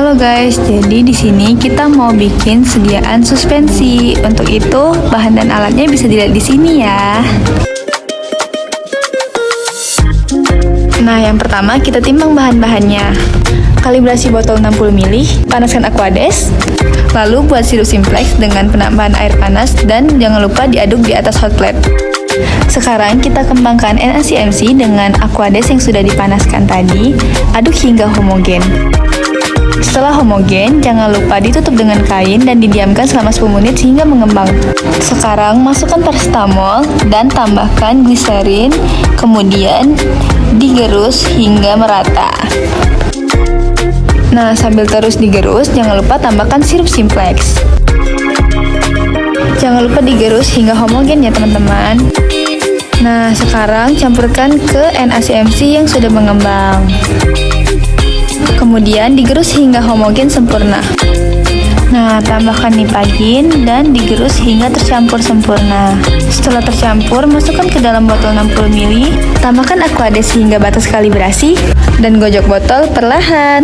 Halo guys, jadi di sini kita mau bikin sediaan suspensi. Untuk itu, bahan dan alatnya bisa dilihat di sini ya. Nah, yang pertama kita timbang bahan-bahannya. Kalibrasi botol 60 ml, panaskan Aquades, lalu buat sirup simplex dengan penambahan air panas dan jangan lupa diaduk di atas hot plate. Sekarang kita kembangkan NaCMC dengan Aquades yang sudah dipanaskan tadi, aduk hingga homogen. Setelah homogen, jangan lupa ditutup dengan kain dan didiamkan selama 10 menit hingga mengembang. Sekarang masukkan paracetamol dan tambahkan gliserin, kemudian digerus hingga merata. Nah, sambil terus digerus, jangan lupa tambahkan sirup simplex. Jangan lupa digerus hingga homogen ya teman-teman. Nah, sekarang campurkan ke NaCMC yang sudah mengembang. Kemudian digerus hingga homogen sempurna. Nah, tambahkan nipagin dan digerus hingga tercampur sempurna. Setelah tercampur, masukkan ke dalam botol 60 ml, tambahkan Aquades hingga batas kalibrasi, dan gojok botol perlahan.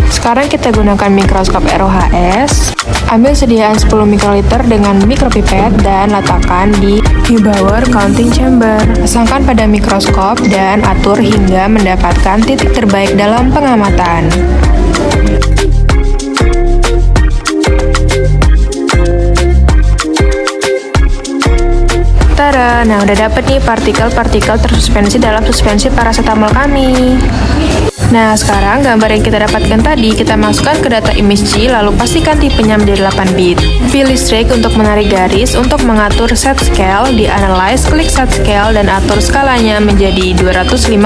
Sekarang kita gunakan mikroskop RoHS. Ambil sediaan 10 mikroliter dengan mikropipet dan letakkan di Neubauer counting chamber. Pasangkan pada mikroskop dan atur hingga mendapatkan titik terbaik dalam pengamatan. Tada! Nah, udah dapet nih partikel-partikel tersuspensi dalam suspensi paracetamol kami. Nah, sekarang gambar yang kita dapatkan tadi kita masukkan ke data ImageG, lalu pastikan tipenya menjadi 8 bit. Pilih streak untuk menarik garis, untuk mengatur set scale, di analyze, klik set scale dan atur skalanya menjadi 250.000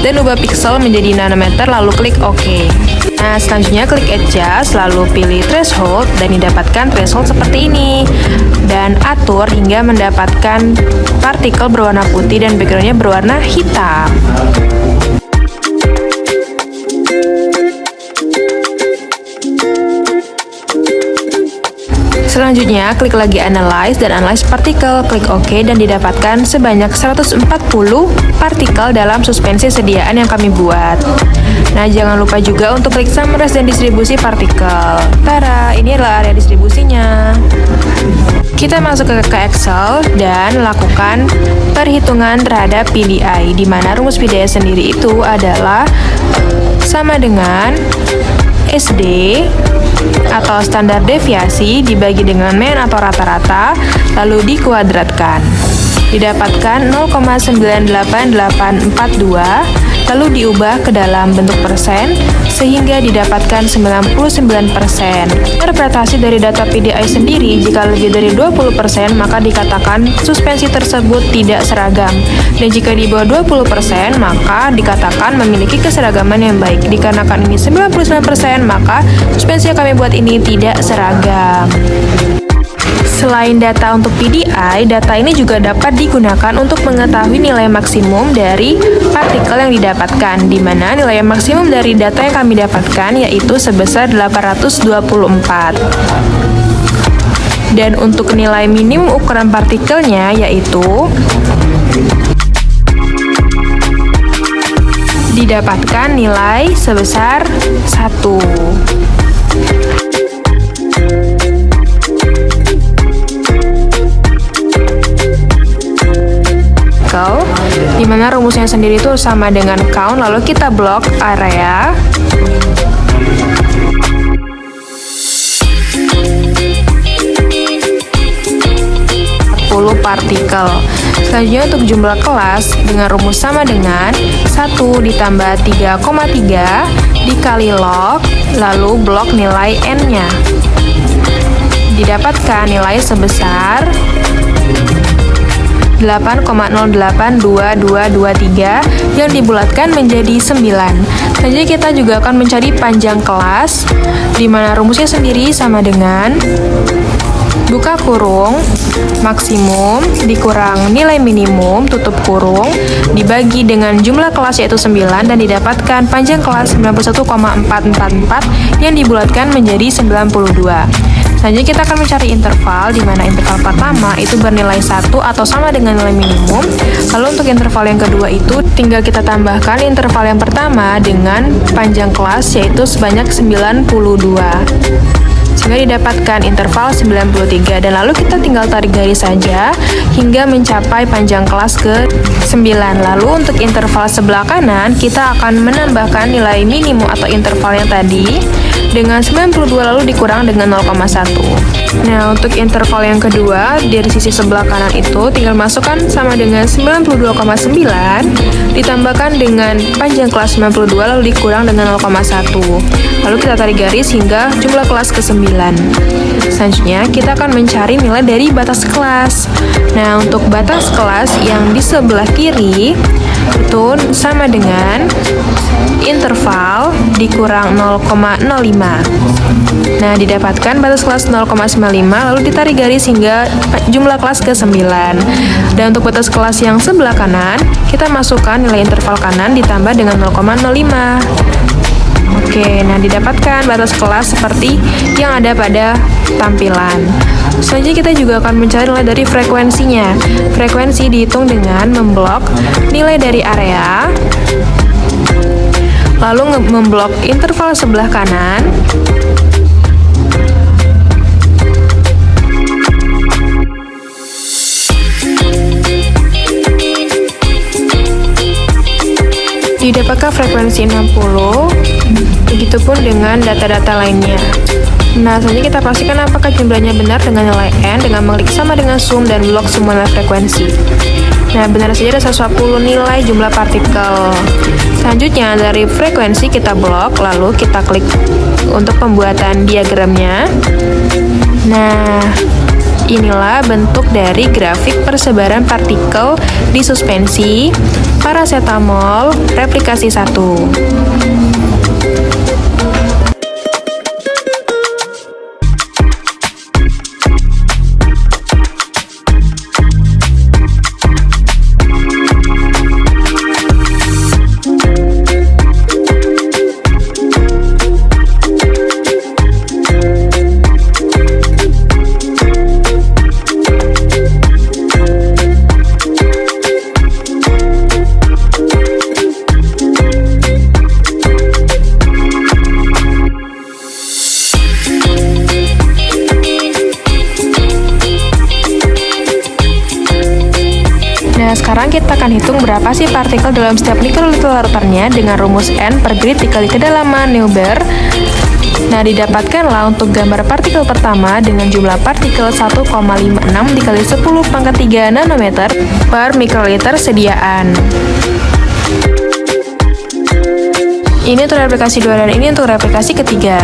dan ubah pixel menjadi nanometer, lalu klik OK. Nah, selanjutnya klik adjust, lalu pilih threshold dan didapatkan threshold seperti ini. Dan atur hingga mendapatkan partikel berwarna putih dan backgroundnya berwarna hitam. Selanjutnya, klik lagi Analyze dan Analyze Particle, klik OK dan didapatkan sebanyak 140 partikel dalam suspensi sediaan yang kami buat. Nah, jangan lupa juga untuk klik Summarize dan distribusi partikel. Tada, ini adalah area distribusinya. Kita masuk ke Excel dan lakukan perhitungan terhadap PDI, di mana rumus PDI sendiri itu adalah sama dengan SD atau standar deviasi dibagi dengan mean atau rata-rata, lalu dikuadratkan. Didapatkan 0,98842, lalu diubah ke dalam bentuk persen, sehingga didapatkan 99%. Interpretasi dari data PDI sendiri, jika lebih dari 20%, maka dikatakan suspensi tersebut tidak seragam. Dan jika di bawah 20%, maka dikatakan memiliki keseragaman yang baik. Dikarenakan ini 99%, maka suspensi yang kami buat ini tidak seragam. Selain data untuk PDI, data ini juga dapat digunakan untuk mengetahui nilai maksimum dari partikel yang didapatkan, di mana nilai maksimum dari data yang kami dapatkan yaitu sebesar 824. Dan untuk nilai minimum ukuran partikelnya yaitu didapatkan nilai sebesar 1. Di mana rumusnya sendiri itu sama dengan count, lalu kita blok area. Partikel. Selanjutnya untuk jumlah kelas dengan rumus sama dengan 1 ditambah 3,3 dikali log, lalu blok nilai n-nya. Didapatkan nilai sebesar 8,082223 yang dibulatkan menjadi 9. Selanjutnya kita juga akan mencari panjang kelas, di mana rumusnya sendiri sama dengan buka kurung maksimum dikurang nilai minimum tutup kurung dibagi dengan jumlah kelas yaitu 9 dan didapatkan panjang kelas 91,444 yang dibulatkan menjadi 92. Selanjutnya kita akan mencari interval, di mana interval pertama itu bernilai 1 atau sama dengan nilai minimum. Lalu untuk interval yang kedua itu tinggal kita tambahkan interval yang pertama dengan panjang kelas, yaitu sebanyak 92. Sehingga didapatkan interval 93, dan lalu kita tinggal tarik garis saja hingga mencapai panjang kelas ke 9. Lalu untuk interval sebelah kanan kita akan menambahkan nilai minimum atau interval yang tadi dengan 92 lalu dikurang dengan 0,1. Nah, untuk interval yang kedua dari sisi sebelah kanan itu tinggal masukkan sama dengan 92,9 ditambahkan dengan panjang kelas 92 lalu dikurang dengan 0,1. Lalu kita tarik garis hingga jumlah kelas ke 9. Selanjutnya kita akan mencari nilai dari batas kelas. Nah, untuk batas kelas yang di sebelah kiri itu sama dengan interval dikurang 0,05. Nah, didapatkan batas kelas 0,95 lalu ditarik garis hingga jumlah kelas ke 9. Dan untuk batas kelas yang sebelah kanan, kita masukkan nilai interval kanan ditambah dengan 0,05. Oke, nah didapatkan batas kelas seperti yang ada pada tampilan. Selanjutnya kita juga akan mencari nilai dari frekuensinya. Frekuensi dihitung dengan memblok nilai dari area, lalu memblok interval sebelah kanan, didapatkan frekuensi 60, begitupun dengan data-data lainnya. Nah, selanjutnya kita pastikan apakah jumlahnya benar dengan nilai N dengan mengklik sama dengan sum dan blok semua nilai frekuensi. Nah, benar saja ada 110 nilai jumlah partikel. Selanjutnya dari frekuensi kita blok, lalu kita klik untuk pembuatan diagramnya. Nah, inilah bentuk dari grafik persebaran partikel di suspensi parasetamol replikasi 1. Nah, sekarang kita akan hitung berapa sih partikel dalam setiap mikroliter larutannya dengan rumus N per grid dikali kedalaman Neuber. Nah, didapatkanlah untuk gambar partikel pertama dengan jumlah partikel 1,56 dikali 10 pangkat 3 nanometer per mikroliter sediaan. Ini untuk replikasi 2 dan ini untuk replikasi ketiga.